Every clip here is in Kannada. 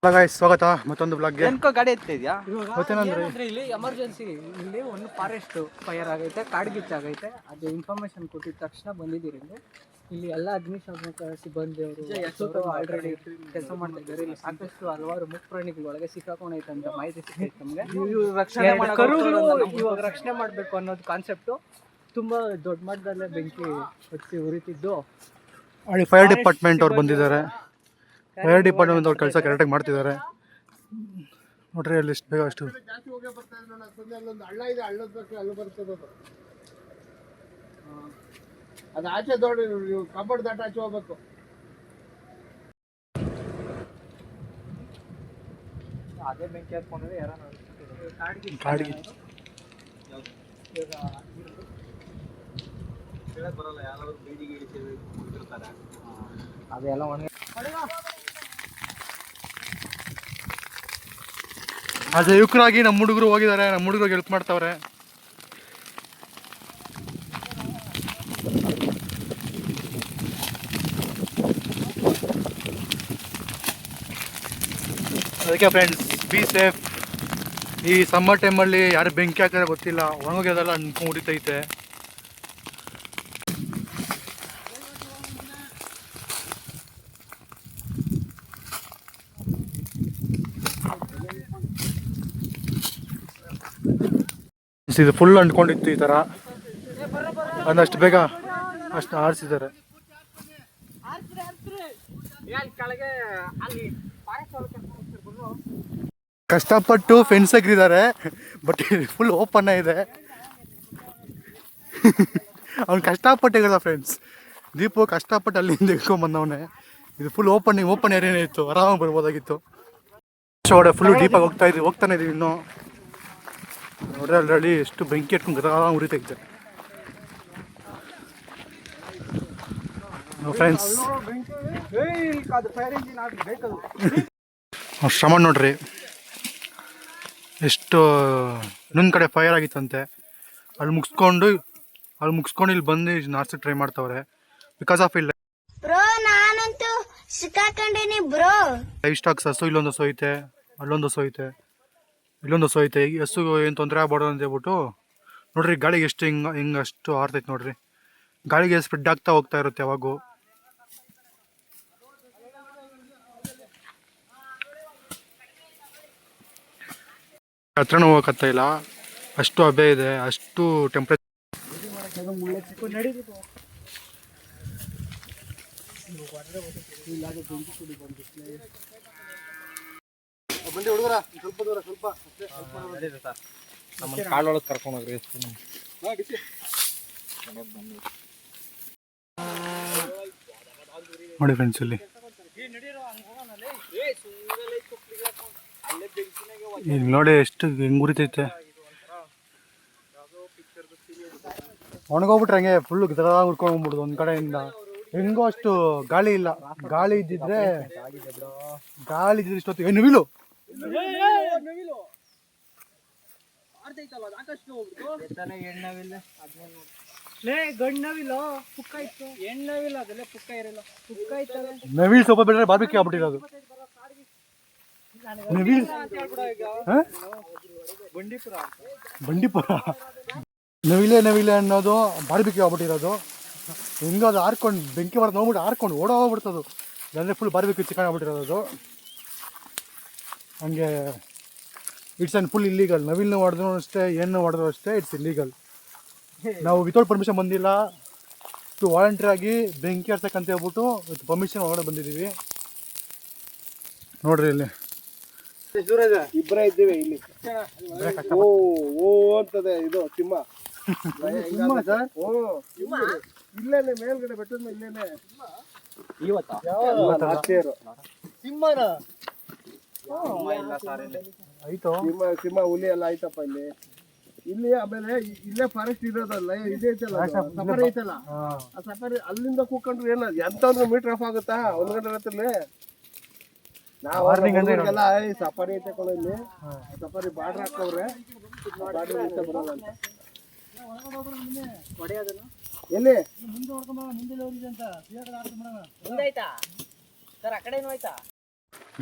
ಸ್ವಾಗತ ಮತ್ತೊಂದು ಬ್ಲಾಗ್ಗೆ. ಗಾಡಿ ಎತ್ತಿದ್ಯಾ ಮತ್ತೇನಂದ್ರೆ ಇಲ್ಲಿ ಎಮರ್ಜೆನ್ಸಿ ಇಲ್ಲಿ ಒಂದು ಫಾರೆಸ್ಟ್ ಫೈರ್ ಆಗೈತೆ, ಕಾಡ್ಗಿಚ್ಚಾಗೈತೆ. ಅದು ಇನ್ಫಾರ್ಮೇಶನ್ ಕೊಟ್ಟಿದ ತಕ್ಷಣ ಬಂದಿದ್ದೀರಿ. ಇಲ್ಲಿ ಎಲ್ಲ ಅಗ್ನಿಶಾಮಕ ಸಿಬ್ಬಂದಿಯವರು ಆಲ್ರೆಡಿ ಕೆಲಸ ಮಾಡ್ತಾ ಇದ್ದಾರೆ. ಇಲ್ಲಿ ಸಾಕಷ್ಟು ಹಲವಾರು ಮುಖ್ಯ ಪ್ರಾಣಿಗಳು ಒಳಗೆ ಸಿಕ್ಕಾಕೊಂಡೈತೆ ಅಂತ ಮಾಹಿತಿ ಸಿಕ್ಕೈತೆ ನಮಗೆ. ಇವಾಗ ರಕ್ಷಣೆ ಮಾಡಬೇಕು ಅನ್ನೋದು ಕಾನ್ಸೆಪ್ಟು. ತುಂಬಾ ದೊಡ್ಡ ಮಟ್ಟದಲ್ಲೇ ಬೆಂಕಿ ಹಚ್ಚಿ ಉರಿತಿದ್ದು. ಫೈರ್ ಡಿಪಾರ್ಟ್ಮೆಂಟ್ ಅವ್ರು ಬಂದಿದ್ದಾರೆ. ಫೈರ್ ಡಿಪಾರ್ಟ್ಮೆಂಟ್ ಅವ್ರು ಕೆಲಸ ಕರೆಕ್ಟಾಗಿ ಮಾಡ್ತಿದ್ದಾರೆ ನೋಡ್ರಿ. ಅಲ್ಲಿ ಎಷ್ಟು ಬೇಗ ಅಷ್ಟು ಅದು ಆಚೆ ದೊಡ್ಡ ಕಬಡ್ ದಾಟ ಆಚೆ ಹೋಗ್ಬೇಕು. ಅದೇ ಬೆಂಕಿ ಹಾಕೊಂಡ್ರೆ ಯಾರು ಕಾಡಿಗೆ ಬರಲ್ಲ, ಯಾರಾದ್ರೂ ಬೀದಿಗೆ ಇಳಿಸಿರ್ತಾರೆ. ಅದೆಲ್ಲ ಒಣಗಿ ಆಸ್ ಎ ಯುವಕರಾಗಿ ನಮ್ಮ ಹುಡುಗರು ಹೋಗಿದ್ದಾರೆ. ನಮ್ಮ ಹುಡುಗರು ಹೆಲ್ಪ್ ಮಾಡ್ತಾವ್ರೆ. ಅದಕ್ಕೆ ಫ್ರೆಂಡ್ಸ್, ಬಿ ಸೇಫ್. ಈ ಸಮ್ಮರ್ ಟೈಮಲ್ಲಿ ಯಾರು ಬೆಂಕಿ ಹಾಕಿದ್ರೆ ಗೊತ್ತಿಲ್ಲ, ಒಣಗೋಗ್ಯದೆಲ್ಲ ಅನ್ಕೊಂಡು ಉರಿತೈತೆ. ಇದು ಫುಲ್ ಅಂಟ್ಕೊಂಡಿತ್ತು ಈ ಥರ. ಅದಷ್ಟು ಬೇಗ ಅಷ್ಟು ಆರಿಸಿದ್ದಾರೆ. ಕಷ್ಟಪಟ್ಟು ಫೆನ್ಸ್ ಹಾಕಿದ್ದಾರೆ, ಬಟ್ ಫುಲ್ ಓಪನ್ ಇದೆ. ಅವ್ನು ಕಷ್ಟಪಟ್ಟಿಲ್ಲ ಫ್ರೆಂಡ್ಸ್. ದೀಪು ಕಷ್ಟಪಟ್ಟು ಅಲ್ಲಿಂದ ಇಟ್ಕೊಂಡ್ಬಂದವನೇ. ಇದು ಫುಲ್ ಓಪನ್ ಏರಿಯಾನೇ ಇತ್ತು, ಆರಾಮಾಗಿ ಬರ್ಬೋದಾಗಿತ್ತು. ಫುಲ್ ಡೀಪಾಗಿ ಹೋಗ್ತಾನೆ ಇದೀವಿ ಇನ್ನು. ನೋಡ್ರಿ ಆಲ್ರೆಡಿ ಎಷ್ಟು ಬೆಂಕಿ ಇಟ್ಕೊಂಡು ಉರಿತೈತೆ ಫ್ರೆಂಡ್ಸ್. ಶ್ರಮ ನೋಡ್ರಿ, ಎಷ್ಟು ಇನ್ನೊಂದು ಕಡೆ ಫೈರ್ ಆಗಿತ್ತಂತೆ. ಅಲ್ಲಿ ಮುಗಿಸ್ಕೊಂಡು ಇಲ್ಲಿ ಬಂದು ನಾರ್ಸಕ್ಕೆ ಟ್ರೈ ಮಾಡ್ತಾವ್ರೆ. ಬಿಕಾಸ್ ಆಫ್ ಇಲ್ಲ ಲೈಫ್ ಸ್ಟಾಕ್ಸ್. ಹಸು ಇಲ್ಲೊಂದು ಹಸು ಐತೆ, ಅಲ್ಲೊಂದು ಹಸು ಐತೆ, ಇಲ್ಲೊಂದು ಹಸು ಐತೆ. ಈ ಹಸು ಏನು ತೊಂದರೆ ಆಗ್ಬಾರ್ದು ಅಂತ ಹೇಳ್ಬಿಟ್ಟು ನೋಡ್ರಿ ಗಾಳಿಗೆ ಎಷ್ಟು ಹಿಂಗೆ ಅಷ್ಟು ಆರ್ತೈತೆ ನೋಡ್ರಿ. ಗಾಳಿಗೆ ಸ್ಪ್ರೆಡ್ ಆಗ್ತಾ ಹೋಗ್ತಾ ಇರುತ್ತೆ ಯಾವಾಗೂ. ಹತ್ರನೂ ಹೋಗಕ್ಕಾಗ್ತಾ ಇಲ್ಲ, ಅಷ್ಟು ಹಬೆ ಇದೆ, ಅಷ್ಟು ಟೆಂಪ್ರೇಚರ್. ಬಂಡಿ ಹುಡುಗರ ಸ್ವಲ್ಪ ದೂರ ನಮ್ಮ ಕಾಳೊಳಗೆ ಕರ್ಕೊಂಡು ಹೋಗ್ರಿ. ನೋಡಿ ಫ್ರೆಂಡ್ಸ್, ಇಲ್ಲಿ ಈಗ ನೋಡಿ ಎಷ್ಟು ಹೆಂಗ್ ಉರಿತೈತೆ. ಒಣಗೋಗ್ಬಿಟ್ರೆ ಹಂಗೆ ಫುಲ್ಲು ಉರ್ಕೊಂಡು ಹೋಗ್ಬಿಡುದು ಒಂದ್ ಕಡೆಯಿಂದ. ಹೆಂಗೋ ಅಷ್ಟು ಗಾಳಿ ಇಲ್ಲ. ಗಾಳಿ ಇದ್ದಿದ್ರೆ ಇಷ್ಟೊತ್ತು ನವಿಲು ನವಿಲ್ ಸ್ವಲ್ಪ ಬಿಟ್ರೆ ಬಾರ್ಬಿಕ್ಯೂ ಆಗ್ಬಿಟ್ಟಿರೋದು. ಬಂಡೀಪುರ ನವಿಲೆ ಅನ್ನೋದು ಬಾರ್ಬಿಕ್ಯೂ ಆಗ್ಬಿಟ್ಟಿರೋದು. ಹೆಂಗೋ ಅದು ಆರ್ಕೊಂಡು ಬೆಂಕಿ ಬರೋದು ನೋಡ್ಬಿಟ್ಟು ಆರ್ಕೊಂಡು ಓಡೋಗ್ಬಿಡ್ತದು. ಇಲ್ಲಾಂದರೆ ಫುಲ್ ಬಾರ್ಬಿಕ್ಯೂ ಚಿಕನ್ ಆಗ್ಬಿಟ್ಟಿರೋದು. ಹಂಗೆ ಇಟ್ಸ್ ಆ್ಯಂಡ್ ಫುಲ್ ಇಲ್ಲೀಗಲ್. ನವಿಲ್ನ ಹೊಡೆದ್ರು ಅಷ್ಟೇ, ಏನು ಹೊಡೆದ್ರು ಅಷ್ಟೇ, ಇಟ್ಸ್ ಇಲ್ಲೀಗಲ್. ನಾವು ವಿತೌಟ್ ಪರ್ಮಿಷನ್ ಬಂದಿಲ್ಲ, ವಾಲಂಟಿಯರ್ ಆಗಿ ಬೆಂಕಿ ಹರ್ಸಕ್ಕಂತ ಹೇಳ್ಬಿಟ್ಟು ವಿತ್ ಪರ್ಮಿಷನ್ ಹೊರಗಡೆ ಬಂದಿದ್ದೀವಿ. ನೋಡ್ರಿ ಇಲ್ಲಿ ಇಬ್ಬರೇ ಇದ್ದೀವಿ ಇಲ್ಲಿ. ಓ ಅಂತದೆ ಇದು ಸಿಂಹ. ಸರ್ ಇಲ್ಲೇನೆ ಮೇಲ್ಗಡೆ ಬೆಟ್ಟದ ಮೇಲೆ ಇಲ್ಲೇನೆ ಸಿಂಹನ ಆಯ್ತು. ಸಿಂಹ ಹುಲಿ ಎಲ್ಲ ಆಯ್ತಪ್ಪ ಇಲ್ಲಿ. ಇಲ್ಲಿ ಆಮೇಲೆ ಇಲ್ಲೇ ಫಾರೆಸ್ಟ್ ಇರೋದಲ್ಲ, ಇದೇ ಐತಲ್ಲ ಸಫಾರಿ ಐತಲ್ಲ, ಆ ಸಫಾರಿ ಅಲ್ಲಿಂದ ಕೂತ್ಕೊಂಡ್ರೆ ಏನ ಎಂತ ಮೀಟರ್ ಆಫ್ ಆಗುತ್ತಾ 1 ಗಂಟೆ ರಾತ್ರಿ. ನಾವು ಸಫಾರಿ ಐತೆ ಕೊಡ ಇಲ್ಲಿ, ಸಫಾರಿ ಬಾರ್ಡರ್ ಹಾಕವ್ರೆ, ಬಾರ್ಡರ್ ಐತೆ ಬರಲ್ಲ ಅಂತ. ಎಲ್ಲಿ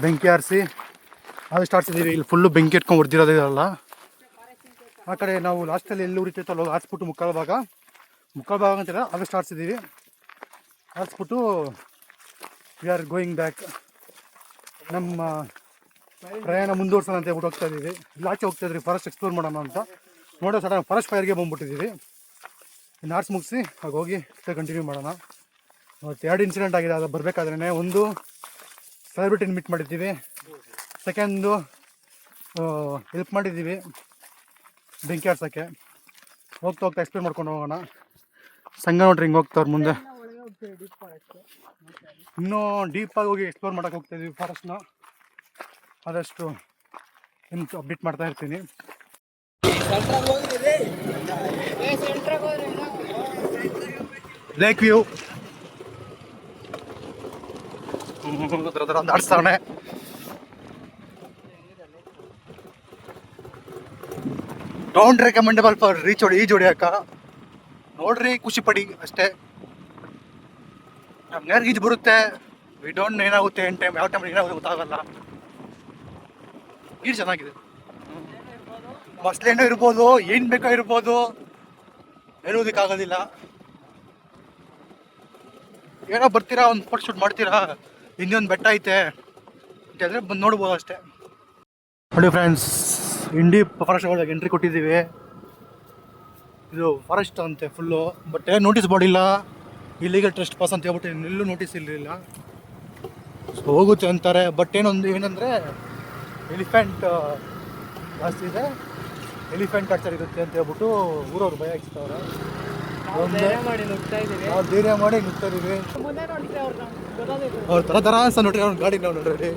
ಬೆಂಕಿ ಹಾರಿಸಿ ಅದು ಸ್ಟಾರ್ಟ್ಸಿದ್ದೀವಿ. ಇಲ್ಲಿ ಫುಲ್ಲು ಬೆಂಕಿ ಇಟ್ಕೊಂಡು ಹೊಡೆದಿರೋದಿರಲ್ಲ. ಆ ಕಡೆ ನಾವು ಲಾಸ್ಟಲ್ಲಿ ಎಲ್ಲಿ ಉರಿತೈತಲ್ಲ ಹಾರಿಸ್ಬಿಟ್ಟು ಮುಕ್ಕಾಲು ಭಾಗ ಅಂತಿಲ್ಲ, ಅದು ಸ್ಟಾರ್ಟ್ಸಿದ್ದೀವಿ. ಹಾರಿಸ್ಬಿಟ್ಟು ವಿ ಆರ್ ಗೋಯಿಂಗ್ ಬ್ಯಾಕ್. ನಮ್ಮ ಪ್ರಯಾಣ ಮುಂದುವರ್ಸೋಣ ಅಂತ ಹೇಳ್ಬಿಟ್ಟು ಹೋಗ್ತಾ ಇದ್ದೀವಿ. ಇಲ್ಲಿ ಆಚೆ ಹೋಗ್ತಾ ಇದ್ರಿ ಫಾರೆಸ್ಟ್ ಎಕ್ಸ್ಪ್ಲೋರ್ ಮಾಡೋಣ ಅಂತ. ನೋಡೋ ಸಡನ್ ಫಾರೆಸ್ಟ್ ಫೈರ್ಗೆ ಬಂದ್ಬಿಟ್ಟಿದ್ದೀವಿ. ಇನ್ನು ಆರ್ಟ್ಸ್ ಮುಗಿಸಿ ಹಾಗೆ ಹೋಗಿ ಕಂಟಿನ್ಯೂ ಮಾಡೋಣ. ಮತ್ತು 2 ಇನ್ಸಿಡೆಂಟ್ ಆಗಿದೆ. ಅದು ಬರಬೇಕಾದ್ರೇ ಒಂದು ಸೆಲೆಬ್ರಿಟಿನ ಮೀಟ್ ಮಾಡಿದ್ದೀವಿ, ಸೆಕೆಂಡು ಹೆಲ್ಪ್ ಮಾಡಿದ್ದೀವಿ ಬೆಂಕಿ ಆಡ್ಸೋಕ್ಕೆ. ಹೋಗ್ತಾ ಎಕ್ಸ್ಪ್ಲೇನ್ ಮಾಡ್ಕೊಂಡು ಹೋಗೋಣ. ಸಂಘ ನೋಡ್ರಿ ಹಿಂಗೆ ಹೋಗ್ತಾವ್ರು ಮುಂದೆ. ಇನ್ನೂ ಡೀಪಾಗಿ ಹೋಗಿ ಎಕ್ಸ್ಪ್ಲೋರ್ ಮಾಡೋಕೆ ಹೋಗ್ತಾಯಿದ್ದೀವಿ ಫಾರೆಸ್ಟ್ನ. ಆದಷ್ಟು ಇನ್ನು ಅಪ್ಡೇಟ್ ಮಾಡ್ತಾ ಇರ್ತೀನಿ. ಲೇಕ್ ವ್ಯೂ ಆಡಿಸ್ತಾವಣೆ. ಡೋಂಟ್ ರೆಕಮೆಂಡಬಲ್ ಫಾರ್ ಈ ಜೋಡಿಯಾಕ. ನೋಡ್ರಿ, ಖುಷಿ ಪಡಿ ಅಷ್ಟೇ. ನಮ್ಗೆ ಈಜು ಬರುತ್ತೆ, ವಿ ಡೋಂಟ್ ಏನಾಗುತ್ತೆ ಏನು ಟೈಮ್ ಯಾವ ಟೈಮ್ ಏನಾಗುತ್ತೆ ಗೊತ್ತಾಗಲ್ಲ. ಈಜು ಚೆನ್ನಾಗಿದೆ. ಮಸ್ಲೇನೋ ಇರ್ಬೋದು, ಏನು ಬೇಕೋ ಇರ್ಬೋದು, ಹೇಳೋದಕ್ಕಾಗೋದಿಲ್ಲ. ಏನೋ ಬರ್ತೀರಾ, ಒಂದು ಫೋಟೋ ಶೂಟ್ ಮಾಡ್ತೀರಾ, ಇನ್ನೊಂದು ಬೆಟ್ಟ ಐತೆ ಅಂತಂದರೆ ಬಂದು ನೋಡ್ಬೋದು ಅಷ್ಟೇ. ನೋಡಿ ಫ್ರೆಂಡ್ಸ್, ಇಂಡಿ ಫಾರೆಸ್ಟ್ ಒಳಗೆ ಎಂಟ್ರಿ ಕೊಟ್ಟಿದ್ದೀವಿ. ಇದು ಫಾರೆಸ್ಟ್ ಅಂತೆ ಫುಲ್ಲು, ಬಟ್ ಏನು ನೋಟಿಸ್ ಬೋರ್ಡ್ ಇಲ್ಲ. ಇಲ್ಲಿಗಲ್ ಟ್ರಸ್ಟ್ ಪಾಸ್ ಅಂತ ಹೇಳ್ಬಿಟ್ಟು ಎಲ್ಲೂ ನೋಟಿಸ್ ಇರಲಿಲ್ಲ. ಸೊ ಹೋಗುತ್ತೆ ಅಂತಾರೆ. ಬಟ್ ಏನಂದರೆ ಎಲಿಫೆಂಟ್ ಜಾಸ್ತಿ ಇದೆ, ಎಲಿಫೆಂಟ್ ಕಲ್ಚರ್ ಇರುತ್ತೆ ಅಂತ ಹೇಳ್ಬಿಟ್ಟು ಊರವ್ರು ಭಯ ಇಡ್ತಾವ್ರೆ. ನಾವು ಧೈರ್ಯ ಮಾಡಿ ನುಗ್ತಾ ಇದೀವಿ. ಅವ್ರು ಥರ ಅನ್ಸ ನೋಡ್ರಿ, ಅವ್ನ ಗಾಡಿ ನಾವು ನೋಡ್ರಿ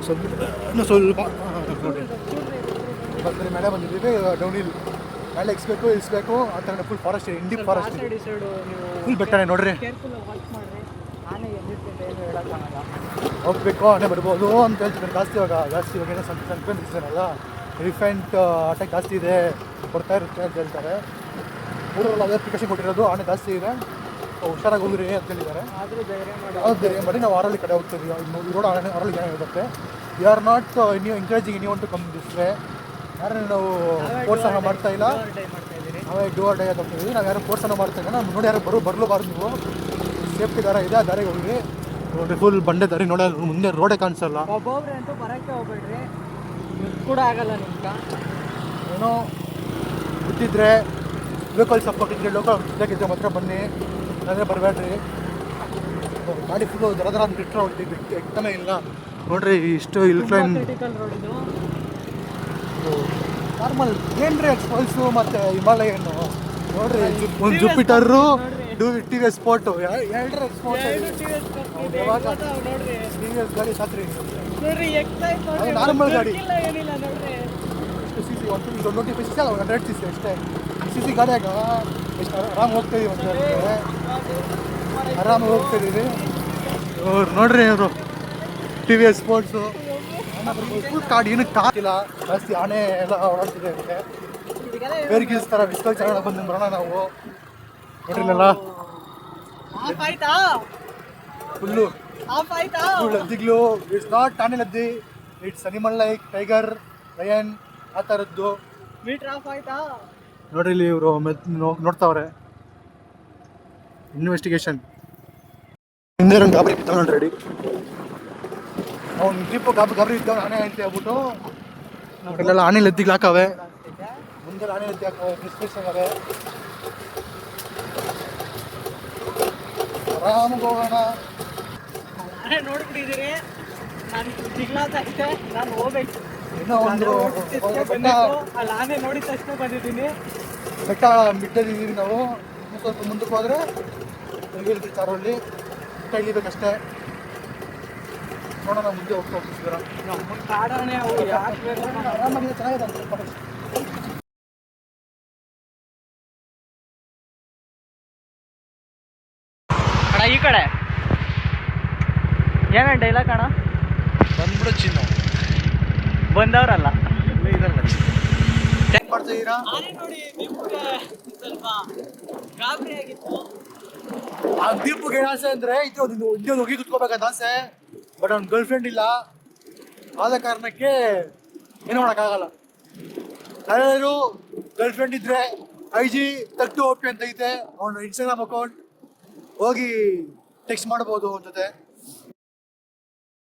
ಸ್ವಲ್ಪ ನೋಡಿ ಬರ್ತಾರೆ. ಮೇಲೆ ಬಂದಿದ್ದೀವಿ, ಡೌನ್ ಹಿಲ್ ಮೇಲೆ ಇಳಿಸ್ಬೇಕು ಆ ಥರ ಫುಲ್ ಫಾರೆಸ್ಟ್, ಇಂಡಿ ಫಾರೆಸ್ಟ್ ಫುಲ್ ಬೆಟ್ಟನೆ ನೋಡ್ರಿ. ಹೋಗ್ಬೇಕು, ಆನೆ ಬರ್ಬೋದು ಅಂತ ಹೇಳ್ತಿದ್ದಾರೆ. ಜಾಸ್ತಿ ಇವಾಗ ಏನೋ ಸಂಕ್ರಾಂತಿಲ್ಲ, ಎಲಿಫೆಂಟ್ ಅಟ್ಯಾಕ್ ಜಾಸ್ತಿ ಇದೆ, ಬರ್ತಾ ಇರುತ್ತೆ ಅಂತ ಹೇಳ್ತಾರೆ. ಊರಲ್ಲಿ ಅದೇ ಅಪ್ಲಿಕೇಶನ್ ಕೊಟ್ಟಿರೋದು, ಆನೆ ಜಾಸ್ತಿ ಇದೆ, ಹುಷಾರಾಗಿ ಹೋಗ್ರಿ ಅಂತ ಹೇಳಿದ್ದಾರೆ. ಧೈರ್ಯ ಮಾಡಿ ನಾವು ಆರಲ್ಲಿ ಕಡೆ ಹೋಗ್ತೀವಿ. ರೋಡ್ ಆರಲ್ಲಿ ಜನ ಇರುತ್ತೆ. ವಿ ಆರ್ ನಾಟ್ ನೀವು encouraging anyone to come this way. ಯಾರನ್ನು ನಾವು ಪ್ರೋತ್ಸಾಹ ಮಾಡ್ತಾ ಇಲ್ಲ, ನಾವೇ ಡೂ ಆರ್ ಡೈ ಅಂತ ಹೋಗ್ತಿದ್ದೀವಿ. ನಾವು ಯಾರು ಪ್ರೋತ್ಸಾಹ ಮಾಡ್ತಾ ಇಲ್ಲ. ನಾವು ನೋಡಿ ಯಾರು ಬರಲೂಬಾರ್ದು. ನೀವು ಸೇಫ್ಟಿ ದಾರ ಇದೆ, ಆ ದಾರಿಗೆ ಹೋಗಿ ನೋಡಿ. ಫುಲ್ ಬಂಡೆ ದಾರಿ ನೋಡ, ಮುಂದೆ ರೋಡೇ ಕಾಣಿಸಲ್ಲ. ಒಬ್ಬೊಬ್ರೆ ಅಂತೂ ಬರೋಕ್ಕೆ ಹೋಗ್ಬೇಡ್ರಿ, ಕೂಡ ಆಗಲ್ಲ ನಿಮ್ಗೆ. ಏನೋ ಗೊತ್ತಿದ್ರೆ ಲೋಕಲ್ ಸಪೋರ್ಟ್ ಇದ್ದರೆ ಲೋಕಲ್ ಇದ್ದಾಗಿದ್ದರೆ ಮಾತ್ರ ಬನ್ನಿ, ಅಂದರೆ ಬರಬೇಡ್ರಿ. ಗಾಡಿ ಫುಲ್ಲು ದರ ಅಂತ ಬಿಟ್ಟರೆ ಹೊಡ್ತೀವಿ, ಎಕ್ತಾನೆ ಇಲ್ಲ ನೋಡ್ರಿ. ಇಷ್ಟು ಇಲ್ಫ್ಲೈನ್ ನಾರ್ಮಲ್ ಏನ್ರಿ ಎಕ್ಸ್ಪಲ್ಸು ಮತ್ತು ಹಿಮಾಲಯನ್ನು ನೋಡ್ರಿ. ಒಂದು ಜುಪಿಟರು, TVS ಸ್ಪೋರ್ಟು, ಎರಡರ ಸ್ಪೋರ್ಟ್ TVS ಗಾಡಿ ಸಾತ್ರಿ ನಾರ್ಮಲ್ ಗಾಡಿ. ಎಷ್ಟು CC? 125cc ಅಲ್ಲ 100cc ಅಷ್ಟೇ. CC ಗಾಡಿಯಾಗ ಎಷ್ಟು ಆರಾಮ್ ಹೋಗ್ತಾಯಿದ್ದೀವಿ, ಆರಾಮಾಗಿ ಹೋಗ್ತಾಯಿದ್ದೀವಿ. ನೋಡ್ರಿ ಅವರು TVS ಸ್ಪೋರ್ಟ್ಸು ಫುಲ್ ಕಾಡು, ಏನಕ್ಕೆ ಕಾತಿಲ್ಲ ಜಾಸ್ತಿ. ಆನೆ ಎಲ್ಲ ಓಡಾಡ್ತಿದೆ ಅದಕ್ಕೆ. ಬೇರೆ ಗಿಲ್ಸ್ತಾರ ಬಿಸ್ಕಲ್ ಚೆನ್ನಾಗಿ ಬಂದು ಬರೋಣ ನಾವು. ನೋಡ್ರಿಲ್ಲ ಫುಲ್ಲು ಲದ್ದಿಗ್ಲು. ಇಟ್ಸ್ ನಾಟ್ ಆನೆ ಲದ್ದಿ, it's animal like tiger, lion ಆ ಥರದ್ದು. ನೋಡ್ರಿ ಇಲ್ಲಿ ಇವರು ನೋಡ್ತಾವ್ರೆ. ಇನ್ವೆಸ್ಟಿಗೇಷನ್ ಹಿಂದೆ ಒಂದು ಗಾಬರಿ ಬಿದ್ದಾವ ನೋಡ್ರಿ. ರೆಡಿ ಅವ್ನು ಜೀಪು ಗಾಬರಿ ಇದ್ದಾವ ಆನೆ ಅಂತ ಹೇಳ್ಬಿಟ್ಟು. ಇಲ್ಲೆಲ್ಲ ಆನೆ ಲದ್ದಿಗ್ಲು ಹಾಕವೆ, ಮುಂದೆ ಆನೆ ಲದ್ದಿ ಹಾಕವೆ, ಡಿಸ್ಕ್ರಿಪ್ಷನ್ ಅವೆ. ಆರಾಮಾಗಿ ಹೋಗೋಣ. ನೋಡ್ಬಿಟ್ಟಿದ್ದೀರಿ, ನಾನು ಹೋಗ್ಬೇಕು. ಇನ್ನೂ ಒಂದು ಅಲ್ಲಿ ಆನೆ ನೋಡಿದ ತಕ್ಷಣ ಬಂದಿದ್ದೀನಿ. ಬೆಟ್ಟ ಬಿಟ್ಟಿದ್ದೀವಿ ನಾವು. ಇನ್ನೂ ಸ್ವಲ್ಪ ಮುಂದಕ್ಕೆ ಹೋದರೆ ಚಾರಲ್ಲಿ ಬೆಟ್ಟ ಇಳಿಬೇಕಷ್ಟೇ. ನೋಡೋಣ ಮುಂದೆ ಹೋಗ್ತಿದ್ದೀರ. ನಮ್ಮ ಕಾಡಾನೆ ಅವು ಯಾಕೆ ಬೇಕು? ಆರಾಮಾಗಿದೆ, ಚೆನ್ನಾಗಿದೆ. ಅಣ್ಣ ಈ ಕಡೆ ಏನಣ್ಣ ಡೈಲಾಗ್ ಅಣ್ಣ? ಬಂದ್ಬಿಡು ಚಿನ್ನು, ಬಂದವರಲ್ಲ ಮಾಡ್ತಿದ್ದೀರಾ? ಸ್ವಲ್ಪ ಗಾಬರಿ ಆಗಿತ್ತು. ಆ ದೀಪಕ್ಕೆ ಏನು ಆಸೆ ಅಂದರೆ ಇದು ಹೋಗಿ ಕುತ್ಕೋಬೇಕಾದ ಆಸೆ. ಬಟ್ ಅವ್ನ ಗರ್ಲ್ ಫ್ರೆಂಡ್ ಇಲ್ಲ, ಆದ ಕಾರಣಕ್ಕೆ ಏನು ಮಾಡೋಕ್ಕಾಗಲ್ಲ. ಯಾರು ಗರ್ಲ್ ಫ್ರೆಂಡ್ ಇದ್ರೆ IG ತಟ್ಟು OP ಅಂತ ಐತೆ, ಅವನ ಇನ್ಸ್ಟಾಗ್ರಾಮ್ ಅಕೌಂಟ್ ಹೋಗಿ ಟೆಕ್ಸ್ಟ್ ಮಾಡ್ಬೋದು ಅವನ ಜೊತೆ.